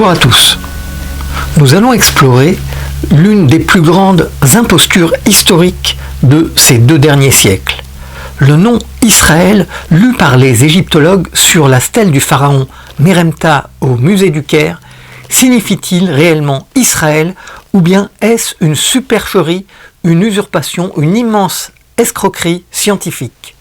Bonjour à tous. Nous allons explorer l'une des plus grandes impostures historiques de ces 2 derniers siècles. Le nom Israël, lu par les égyptologues sur la stèle du pharaon Meremta au musée du Caire, signifie-t-il réellement Israël ou bien est-ce une supercherie, une usurpation, une immense escroquerie scientifique?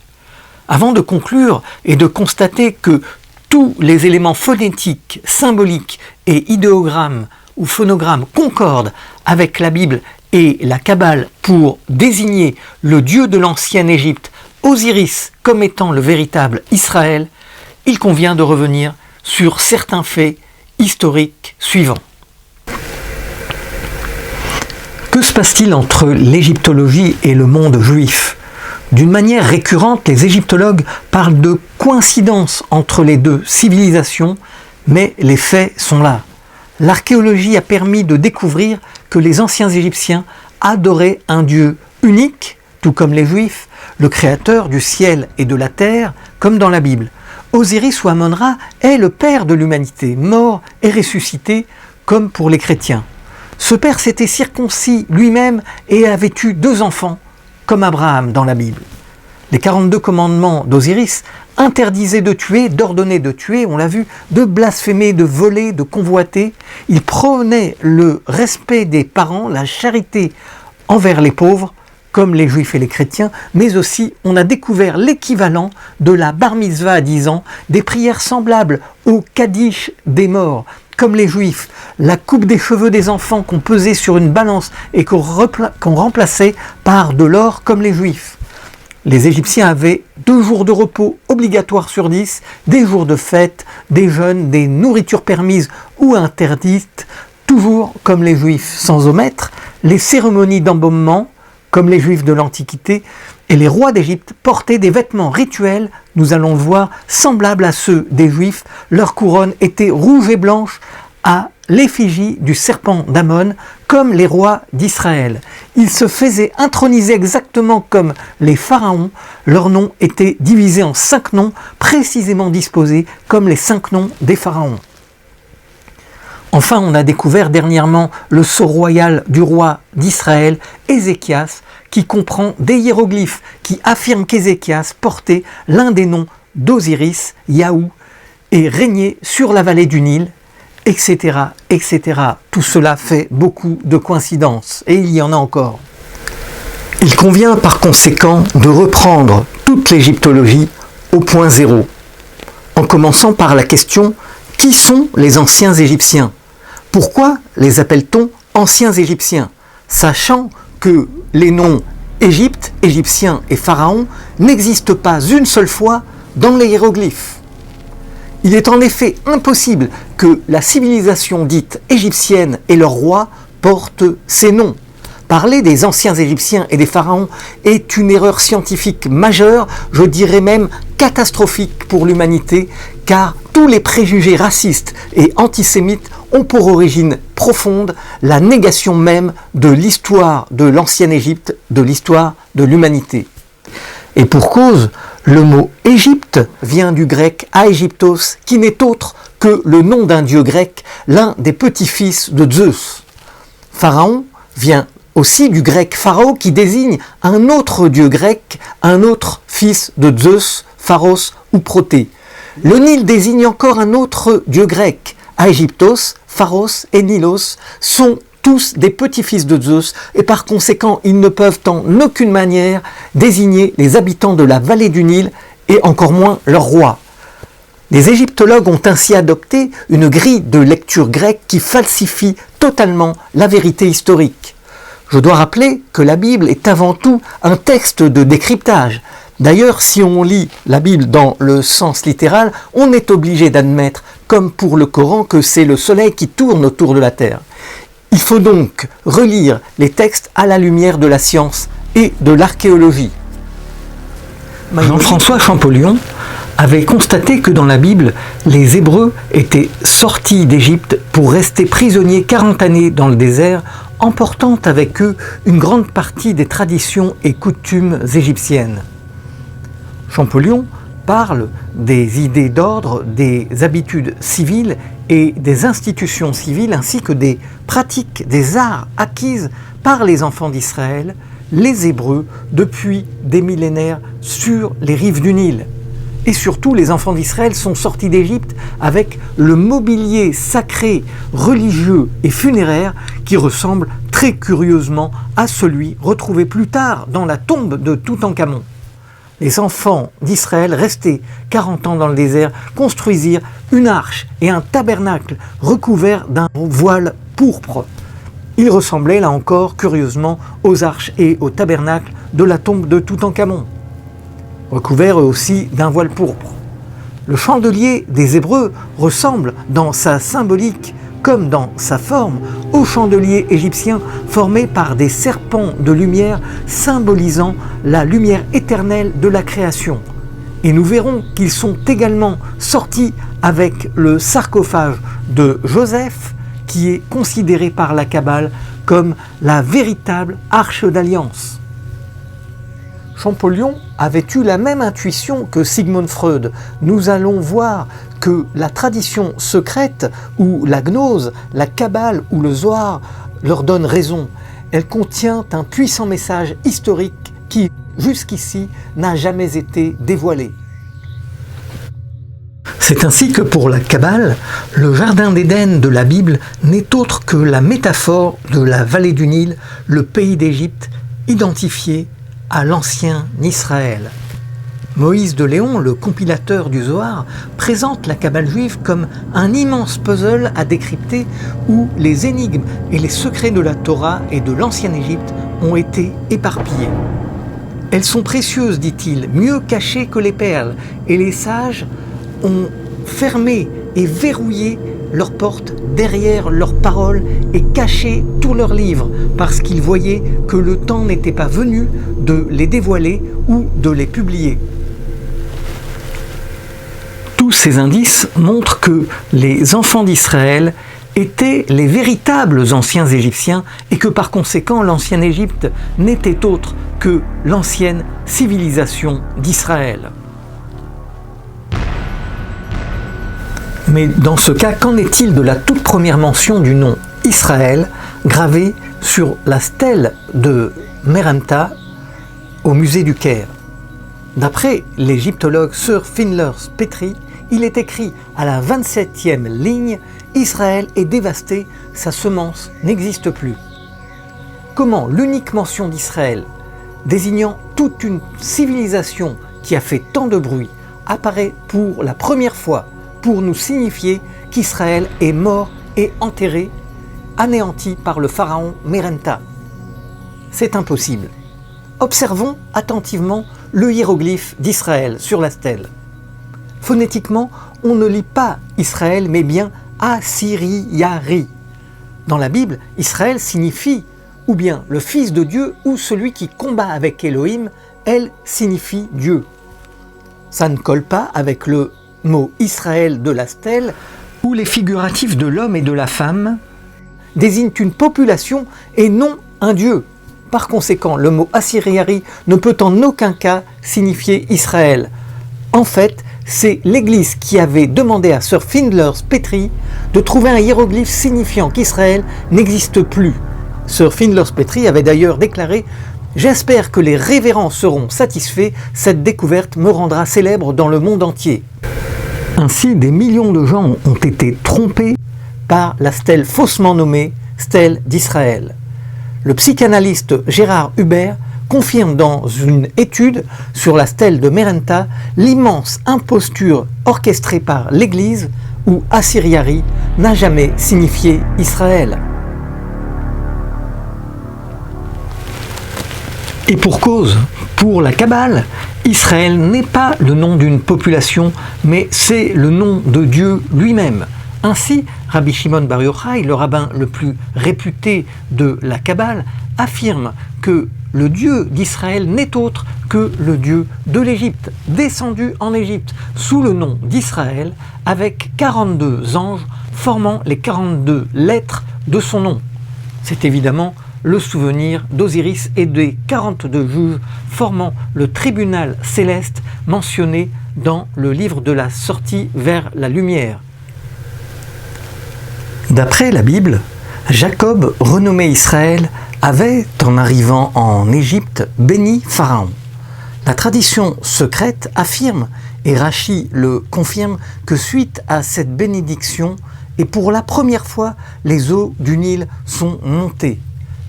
Avant de conclure et de constater que tous les éléments phonétiques, symboliques et idéogrammes ou phonogrammes concordent avec la Bible et la Kabbale pour désigner le dieu de l'ancienne Égypte, Osiris, comme étant le véritable Israël, il convient de revenir sur certains faits historiques suivants. Que se passe-t-il entre l'égyptologie et le monde juif ? D'une manière récurrente, les égyptologues parlent de coïncidence entre les 2 civilisations, mais les faits sont là. L'archéologie a permis de découvrir que les anciens Égyptiens adoraient un Dieu unique, tout comme les Juifs, le créateur du ciel et de la terre, comme dans la Bible. Osiris ou Amon-Ra est le père de l'humanité, mort et ressuscité, comme pour les chrétiens. Ce père s'était circoncis lui-même et avait eu 2 enfants, comme Abraham dans la Bible. Les 42 commandements d'Osiris interdisaient de tuer, d'ordonner de tuer, on l'a vu, de blasphémer, de voler, de convoiter. Il prônait le respect des parents, la charité envers les pauvres, comme les juifs et les chrétiens, mais aussi on a découvert l'équivalent de la bar mitzvah à 10 ans, des prières semblables au kaddish des morts, comme les juifs, la coupe des cheveux des enfants qu'on pesait sur une balance et qu'on remplaçait par de l'or comme les juifs. Les Égyptiens avaient 2 jours de repos obligatoires sur 10, des jours de fête, des jeûnes, des nourritures permises ou interdites, toujours comme les juifs sans omettre, les cérémonies d'embaumement, comme les juifs de l'Antiquité, et les rois d'Égypte portaient des vêtements rituels, nous allons le voir, semblables à ceux des juifs. Leur couronne était rouge et blanche à l'effigie du serpent d'Amon, comme les rois d'Israël. Ils se faisaient introniser exactement comme les pharaons. Leurs noms étaient divisés en 5 noms, précisément disposés comme les 5 noms des pharaons. Enfin, on a découvert dernièrement le sceau royal du roi d'Israël, Ézéchias, qui comprend des hiéroglyphes qui affirment qu'Ézéchias portait l'un des noms d'Osiris, Yahou, et régnait sur la vallée du Nil, etc., etc. Tout cela fait beaucoup de coïncidences, et il y en a encore. Il convient par conséquent de reprendre toute l'égyptologie au point zéro, en commençant par la question « Qui sont les anciens Égyptiens ?» Pourquoi les appelle-t-on anciens Égyptiens, sachant que les noms Égypte, Égyptien et Pharaon n'existent pas une seule fois dans les hiéroglyphes? Il est en effet impossible que la civilisation dite égyptienne et leur roi portent ces noms. Parler des anciens Égyptiens et des pharaons est une erreur scientifique majeure, je dirais même catastrophique pour l'humanité, car tous les préjugés racistes et antisémites ont pour origine profonde la négation même de l'histoire de l'ancienne Égypte, de l'histoire de l'humanité. Et pour cause, le mot Égypte vient du grec Aegyptos, qui n'est autre que le nom d'un dieu grec, l'un des petits-fils de Zeus. Pharaon vient aussi du grec Pharaon, qui désigne un autre dieu grec, un autre fils de Zeus, Pharos ou Protée. Le Nil désigne encore un autre dieu grec, Aegyptos, Pharos et Nilos sont tous des petits-fils de Zeus et par conséquent ils ne peuvent en aucune manière désigner les habitants de la vallée du Nil et encore moins leur roi. Les égyptologues ont ainsi adopté une grille de lecture grecque qui falsifie totalement la vérité historique. Je dois rappeler que la Bible est avant tout un texte de décryptage. D'ailleurs, si on lit la Bible dans le sens littéral, on est obligé d'admettre, comme pour le Coran, que c'est le soleil qui tourne autour de la terre. Il faut donc relire les textes à la lumière de la science et de l'archéologie. Jean-François Champollion avait constaté que dans la Bible, les Hébreux étaient sortis d'Égypte pour rester prisonniers 40 années dans le désert, emportant avec eux une grande partie des traditions et coutumes égyptiennes. Champollion parle des idées d'ordre, des habitudes civiles et des institutions civiles ainsi que des pratiques, des arts acquises par les enfants d'Israël, les Hébreux, depuis des millénaires sur les rives du Nil. Et surtout, les enfants d'Israël sont sortis d'Égypte avec le mobilier sacré, religieux et funéraire qui ressemble très curieusement à celui retrouvé plus tard dans la tombe de Toutankhamon. Les enfants d'Israël, restés 40 ans dans le désert, construisirent une arche et un tabernacle recouverts d'un voile pourpre. Ils ressemblaient là encore curieusement aux arches et aux tabernacles de la tombe de Toutankhamon, recouverts eux aussi d'un voile pourpre. Le chandelier des Hébreux ressemble dans sa symbolique comme dans sa forme au chandelier égyptien formé par des serpents de lumière symbolisant la lumière éternelle de la création. Et nous verrons qu'ils sont également sortis avec le sarcophage de Joseph qui est considéré par la Kabbale comme la véritable arche d'alliance. Champollion avait eu la même intuition que Sigmund Freud. Nous allons voir que la tradition secrète ou la gnose, la Kabbale ou le Zohar leur donne raison. Elle contient un puissant message historique qui, jusqu'ici, n'a jamais été dévoilé. C'est ainsi que pour la Kabbale, le jardin d'Éden de la Bible n'est autre que la métaphore de la vallée du Nil, le pays d'Égypte, identifié à l'ancien Israël. Moïse de Léon, le compilateur du Zohar, présente la Kabbale juive comme un immense puzzle à décrypter où les énigmes et les secrets de la Torah et de l'ancienne Égypte ont été éparpillés. Elles sont précieuses, dit-il, mieux cachées que les perles, et les sages ont fermé et verrouillé leurs portes derrière leurs paroles et caché tous leurs livres parce qu'ils voyaient que le temps n'était pas venu de les dévoiler ou de les publier. Tous ces indices montrent que les enfants d'Israël étaient les véritables anciens Égyptiens et que par conséquent l'ancienne Égypte n'était autre que l'ancienne civilisation d'Israël. Mais dans ce cas, qu'en est-il de la toute première mention du nom Israël gravée sur la stèle de Merenta au musée du Caire? D'après l'égyptologue Sir Finlers Petrie, il est écrit à la 27e ligne « Israël est dévasté, sa semence n'existe plus ». Comment l'unique mention d'Israël, désignant toute une civilisation qui a fait tant de bruit, apparaît pour la première fois pour nous signifier qu'Israël est mort et enterré, anéanti par le pharaon Merenta? C'est impossible. Observons attentivement le hiéroglyphe d'Israël sur la stèle. Phonétiquement, on ne lit pas Israël, mais bien Assyriari. Dans la Bible, Israël signifie ou bien le fils de Dieu ou celui qui combat avec Elohim. Elle signifie Dieu. Ça ne colle pas avec le mot Israël de la stèle, où les figuratifs de l'homme et de la femme désignent une population et non un dieu. Par conséquent, le mot Assyriari ne peut en aucun cas signifier Israël. En fait, c'est l'Église qui avait demandé à Sir Finlers Petrie de trouver un hiéroglyphe signifiant qu'Israël n'existe plus. Sir Finlers Petrie avait d'ailleurs déclaré « J'espère que les révérends seront satisfaits, cette découverte me rendra célèbre dans le monde entier ». Ainsi, des millions de gens ont été trompés par la stèle faussement nommée stèle d'Israël. Le psychanalyste Gérard Hubert confirme dans une étude sur la stèle de Merenta l'immense imposture orchestrée par l'Église où Assyriari n'a jamais signifié Israël. Et pour cause, pour la Kabbale, Israël n'est pas le nom d'une population, mais c'est le nom de Dieu lui-même. Ainsi, Rabbi Shimon Bar Yochai, le rabbin le plus réputé de la Kabbale, affirme que le Dieu d'Israël n'est autre que le Dieu de l'Égypte, descendu en Égypte sous le nom d'Israël, avec 42 anges formant les 42 lettres de son nom. C'est évidemment le souvenir d'Osiris et des 42 juges formant le tribunal céleste mentionné dans le livre de la sortie vers la lumière. D'après la Bible, Jacob, renommé Israël, avait, en arrivant en Égypte, béni Pharaon. La tradition secrète affirme, et Rachi le confirme, que suite à cette bénédiction, et pour la première fois, les eaux du Nil sont montées.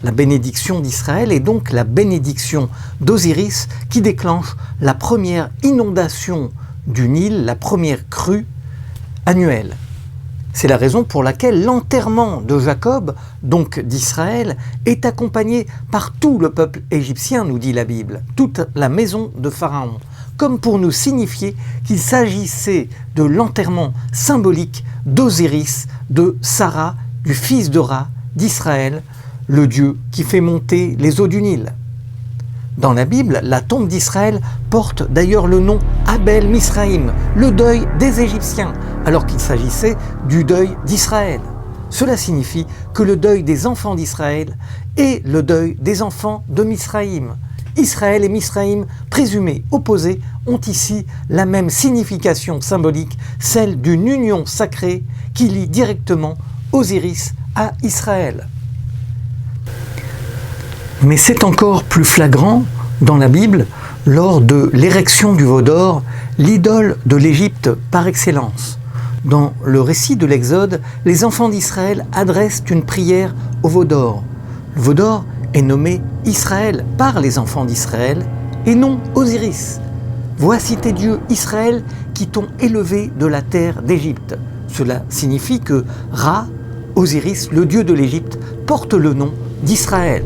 La bénédiction d'Israël est donc la bénédiction d'Osiris qui déclenche la première inondation du Nil, la première crue annuelle. C'est la raison pour laquelle l'enterrement de Jacob, donc d'Israël, est accompagné par tout le peuple égyptien, nous dit la Bible, toute la maison de Pharaon, comme pour nous signifier qu'il s'agissait de l'enterrement symbolique d'Osiris, de Sarah, du fils de Ra, d'Israël, le Dieu qui fait monter les eaux du Nil. Dans la Bible, la tombe d'Israël porte d'ailleurs le nom Abel Misraïm, le deuil des Égyptiens, alors qu'il s'agissait du deuil d'Israël. Cela signifie que le deuil des enfants d'Israël est le deuil des enfants de Misraïm. Israël et Misraïm, présumés opposés, ont ici la même signification symbolique, celle d'une union sacrée qui lie directement Osiris à Israël. Mais c'est encore plus flagrant dans la Bible lors de l'érection du veau d'or, l'idole de l'Égypte par excellence. Dans le récit de l'Exode, les enfants d'Israël adressent une prière au veau d'or. Le veau d'or est nommé Israël par les enfants d'Israël et non Osiris. Voici tes dieux Israël qui t'ont élevé de la terre d'Égypte. Cela signifie que Ra, Osiris, le dieu de l'Égypte, porte le nom d'Israël.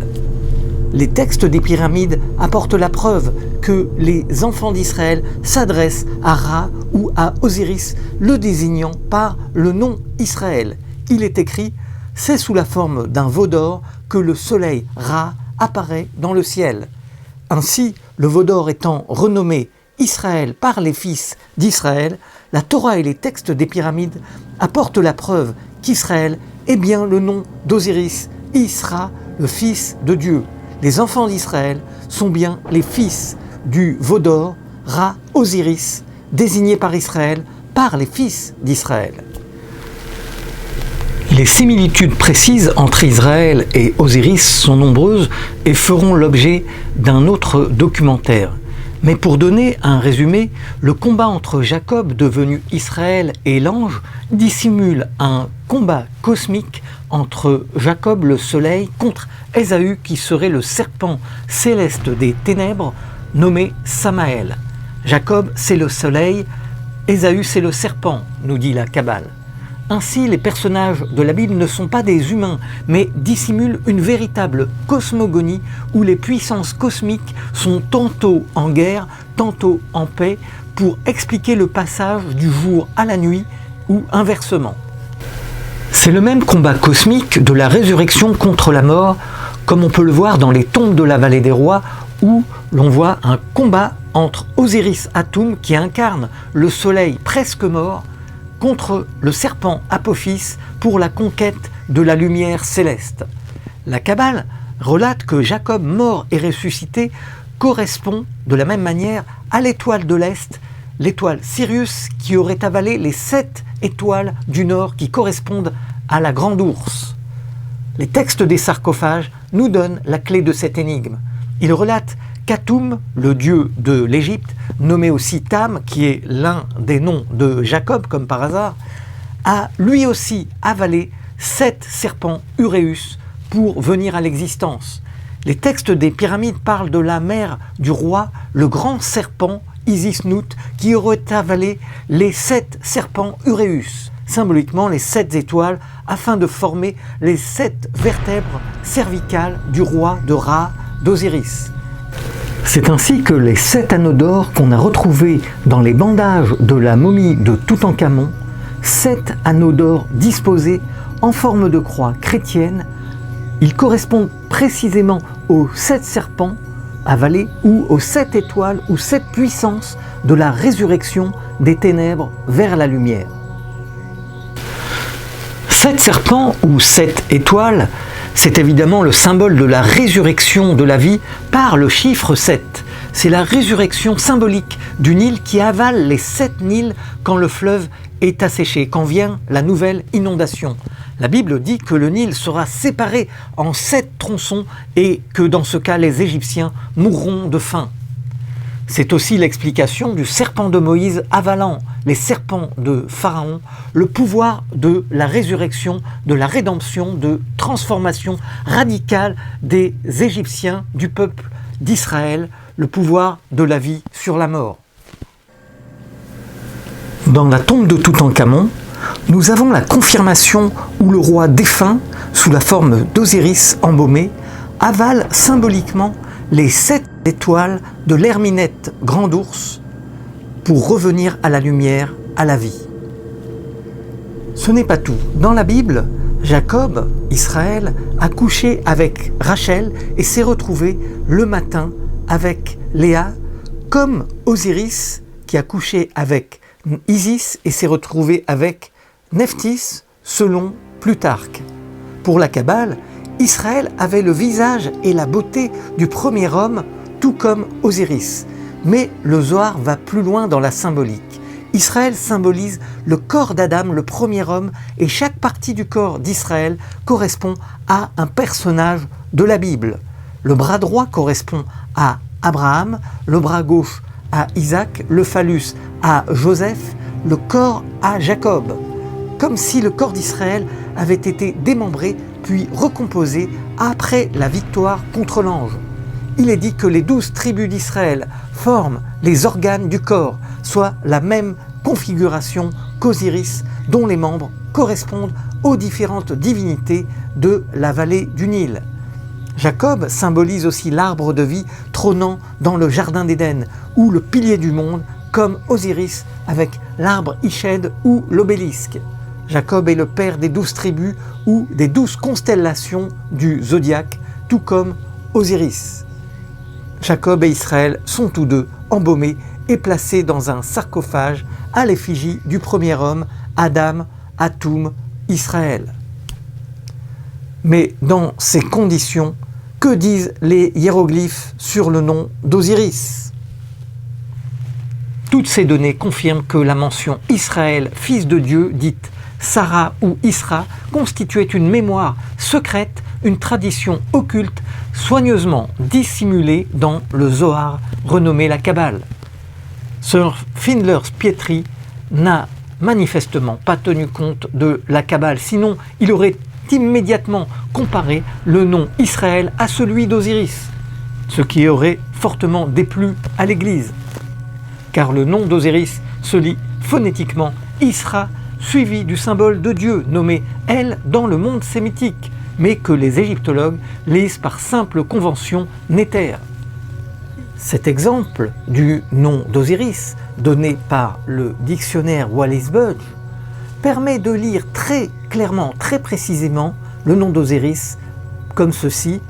Les textes des pyramides apportent la preuve que les enfants d'Israël s'adressent à Ra ou à Osiris, le désignant par le nom Israël. Il est écrit « C'est sous la forme d'un veau d'or que le soleil Ra apparaît dans le ciel ». Ainsi, le veau d'or étant renommé Israël par les fils d'Israël, la Torah et les textes des pyramides apportent la preuve qu'Israël est bien le nom d'Osiris, Isra, le fils de Dieu. Les enfants d'Israël sont bien les fils du veau d'or, Ra, Osiris, désignés par Israël, par les fils d'Israël. Les similitudes précises entre Israël et Osiris sont nombreuses et feront l'objet d'un autre documentaire. Mais pour donner un résumé, le combat entre Jacob, devenu Israël, et l'ange dissimule un combat cosmique entre Jacob le soleil contre Ésaü qui serait le serpent céleste des ténèbres nommé Samaël. Jacob c'est le soleil, Ésaü c'est le serpent, nous dit la Kabbale. Ainsi, les personnages de la Bible ne sont pas des humains, mais dissimulent une véritable cosmogonie où les puissances cosmiques sont tantôt en guerre, tantôt en paix, pour expliquer le passage du jour à la nuit ou inversement. C'est le même combat cosmique de la résurrection contre la mort, comme on peut le voir dans les tombes de la vallée des rois, où l'on voit un combat entre Osiris Atum, qui incarne le soleil presque mort, contre le serpent Apophis pour la conquête de la lumière céleste. La Kabbale relate que Jacob, mort et ressuscité, correspond de la même manière à l'étoile de l'Est, l'étoile Sirius qui aurait avalé les 7 étoiles du Nord qui correspondent à la Grande Ourse. Les textes des sarcophages nous donnent la clé de cette énigme. Ils relatent qu'Atum, le dieu de l'Égypte, nommé aussi Tam, qui est l'un des noms de Jacob, comme par hasard, a lui aussi avalé 7 serpents Uréus pour venir à l'existence. Les textes des pyramides parlent de la mère du roi, le grand serpent Isis-Nout, qui aurait avalé les 7 serpents Uréus, symboliquement les 7 étoiles, afin de former les 7 vertèbres cervicales du roi de Ra, d'Osiris. C'est ainsi que les 7 anneaux d'or qu'on a retrouvés dans les bandages de la momie de Toutankhamon, 7 anneaux d'or disposés en forme de croix chrétienne, ils correspondent précisément aux 7 serpents avalés ou aux 7 étoiles ou 7 puissances de la résurrection des ténèbres vers la lumière. 7 serpents ou 7 étoiles, C'est évidemment le symbole de la résurrection de la vie par le chiffre 7. C'est la résurrection symbolique du Nil qui avale les 7 Nils quand le fleuve est asséché, quand vient la nouvelle inondation. La Bible dit que le Nil sera séparé en 7 tronçons et que dans ce cas, les Égyptiens mourront de faim. C'est aussi l'explication du serpent de Moïse avalant les serpents de Pharaon, le pouvoir de la résurrection, de la rédemption, de transformation radicale des Égyptiens, du peuple d'Israël, le pouvoir de la vie sur la mort. Dans la tombe de Toutankhamon, nous avons la confirmation où le roi défunt, sous la forme d'Osiris embaumé, avale symboliquement les 7 étoiles de l'Herminette grand ours pour revenir à la lumière, à la vie. Ce n'est pas tout. Dans la Bible, Jacob, Israël, a couché avec Rachel et s'est retrouvé le matin avec Léa, comme Osiris qui a couché avec Isis et s'est retrouvé avec Nephthys selon Plutarque. Pour la Kabbale, Israël avait le visage et la beauté du premier homme, tout comme Osiris. Mais le Zohar va plus loin dans la symbolique. Israël symbolise le corps d'Adam, le premier homme, et chaque partie du corps d'Israël correspond à un personnage de la Bible. Le bras droit correspond à Abraham, le bras gauche à Isaac, le phallus à Joseph, le corps à Jacob. Comme si le corps d'Israël avait été démembré puis recomposé après la victoire contre l'ange. Il est dit que les 12 tribus d'Israël forment les organes du corps, soit la même configuration qu'Osiris, dont les membres correspondent aux différentes divinités de la vallée du Nil. Jacob symbolise aussi l'arbre de vie trônant dans le jardin d'Éden, ou le pilier du monde, comme Osiris avec l'arbre Iched ou l'obélisque. Jacob est le père des 12 tribus ou des 12 constellations du zodiaque, tout comme Osiris. Jacob et Israël sont tous deux embaumés et placés dans un sarcophage à l'effigie du premier homme, Adam, Atoum, Israël. Mais dans ces conditions, que disent les hiéroglyphes sur le nom d'Osiris ? Toutes ces données confirment que la mention Israël, fils de Dieu, dite Sarah ou Isra, constituait une mémoire secrète, une tradition occulte, soigneusement dissimulée dans le Zohar, renommé la Kabbale. Sir Findler's Pietri n'a manifestement pas tenu compte de la Kabbale, sinon il aurait immédiatement comparé le nom Israël à celui d'Osiris, ce qui aurait fortement déplu à l'Église. Car le nom d'Osiris se lit phonétiquement Isra, suivi du symbole de Dieu nommé El dans le monde sémitique, mais que les égyptologues lisent par simple convention Néter. Cet exemple du nom d'Osiris, donné par le dictionnaire Wallis Budge, permet de lire très clairement, très précisément le nom d'Osiris comme ceci: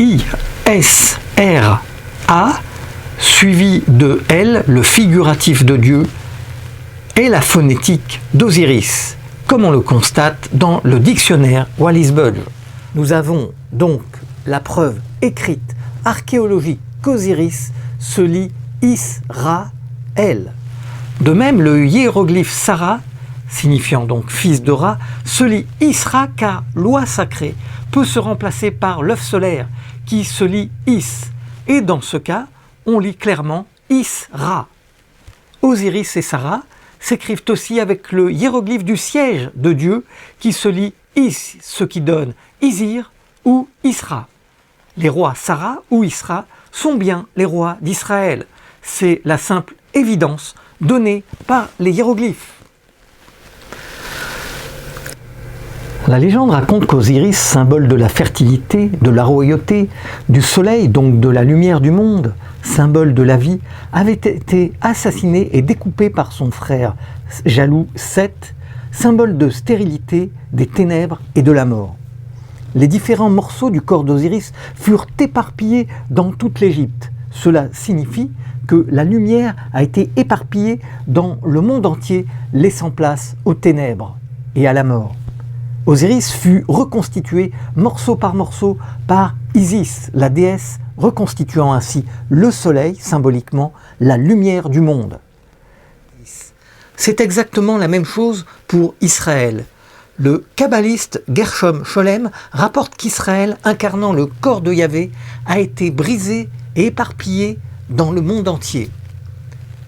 I-S-R-A, suivi de El, le figuratif de Dieu, et la phonétique d'Osiris, comme on le constate dans le dictionnaire Wallis Budge. Nous avons donc la preuve écrite, archéologique, qu'Osiris se lit Is-Ra-El. De même, le hiéroglyphe Sarah, signifiant donc fils de Ra, se lit Isra car loi sacrée peut se remplacer par l'œuf solaire qui se lit Is. Et dans ce cas, on lit clairement Is-Ra. Osiris et Sarah s'écrivent aussi avec le hiéroglyphe du siège de Dieu qui se lit Is, ce qui donne Isir ou Isra. Les rois Sarah ou Isra sont bien les rois d'Israël. C'est la simple évidence donnée par les hiéroglyphes. La légende raconte qu'Osiris, symbole de la fertilité, de la royauté, du soleil, donc de la lumière du monde, symbole de la vie, avait été assassiné et découpé par son frère jaloux Seth, symbole de stérilité, des ténèbres et de la mort. Les différents morceaux du corps d'Osiris furent éparpillés dans toute l'Égypte. Cela signifie que la lumière a été éparpillée dans le monde entier, laissant place aux ténèbres et à la mort. Osiris fut reconstitué morceau par morceau par Isis, la déesse, reconstituant ainsi le soleil, symboliquement, la lumière du monde. C'est exactement la même chose pour Israël. Le kabbaliste Gershom Scholem rapporte qu'Israël, incarnant le corps de Yahvé, a été brisé et éparpillé dans le monde entier.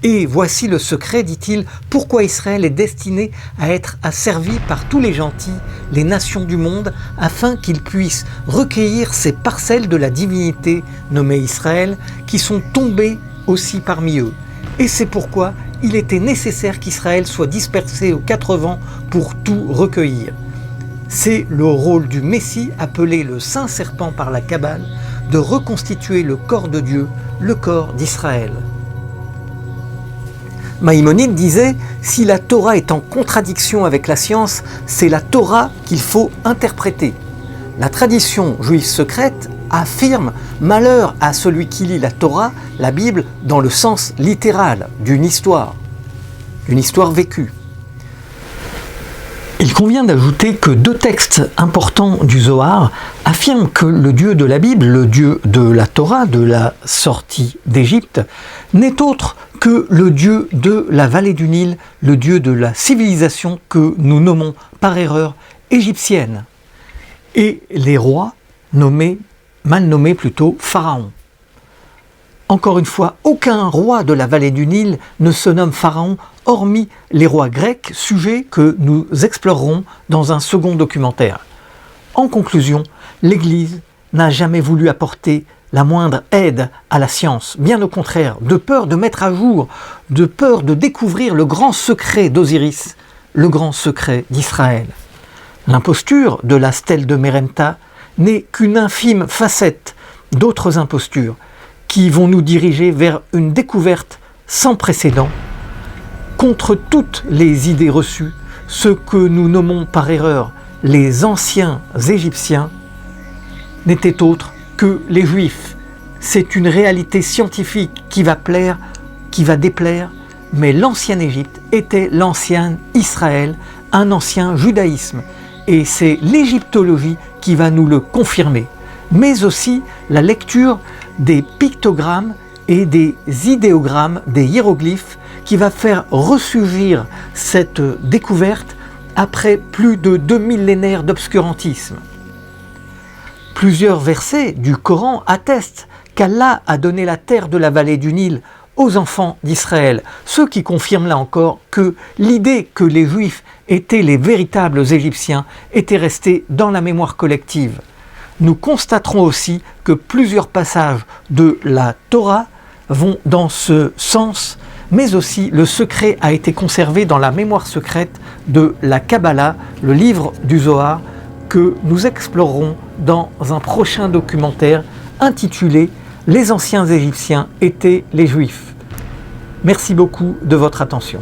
Et voici le secret, dit-il, pourquoi Israël est destiné à être asservi par tous les gentils, les nations du monde, afin qu'ils puissent recueillir ces parcelles de la divinité nommée Israël, qui sont tombées aussi parmi eux. Et c'est pourquoi il était nécessaire qu'Israël soit dispersé aux quatre vents pour tout recueillir. C'est le rôle du Messie, appelé le Saint Serpent par la Kabbale, de reconstituer le corps de Dieu, le corps d'Israël. Maïmonide disait « Si la Torah est en contradiction avec la science, c'est la Torah qu'il faut interpréter. » La tradition juive secrète affirme « Malheur à celui qui lit la Torah, la Bible, dans le sens littéral d'une histoire vécue. » Il convient d'ajouter que deux textes importants du Zohar affirment que le Dieu de la Bible, le Dieu de la Torah, de la sortie d'Égypte, n'est autre que le Dieu de la vallée du Nil, le Dieu de la civilisation que nous nommons par erreur égyptienne, et les rois mal nommés plutôt Pharaon. Encore une fois, aucun roi de la vallée du Nil ne se nomme Pharaon, hormis les rois grecs, sujet que nous explorerons dans un second documentaire. En conclusion, l'Église n'a jamais voulu apporter la moindre aide à la science, bien au contraire, de peur de mettre à jour, de peur de découvrir le grand secret d'Osiris, le grand secret d'Israël. L'imposture de la stèle de Merenta n'est qu'une infime facette d'autres impostures qui vont nous diriger vers une découverte sans précédent contre toutes les idées reçues, ce que nous nommons par erreur les anciens Égyptiens n'étaient autres que les Juifs. C'est une réalité scientifique qui va plaire, qui va déplaire, mais l'ancienne Égypte était l'ancien Israël, un ancien judaïsme, et c'est l'égyptologie qui va nous le confirmer, mais aussi la lecture des pictogrammes et des idéogrammes, des hiéroglyphes, qui va faire ressurgir cette découverte après plus de 2 millénaires d'obscurantisme. Plusieurs versets du Coran attestent qu'Allah a donné la terre de la vallée du Nil aux enfants d'Israël, ce qui confirme là encore que l'idée que les Juifs étaient les véritables Égyptiens était restée dans la mémoire collective. Nous constaterons aussi que plusieurs passages de la Torah vont dans ce sens, mais aussi le secret a été conservé dans la mémoire secrète de la Kabbalah, le livre du Zohar, que nous explorerons dans un prochain documentaire intitulé « Les anciens Égyptiens étaient les Juifs ». Merci beaucoup de votre attention.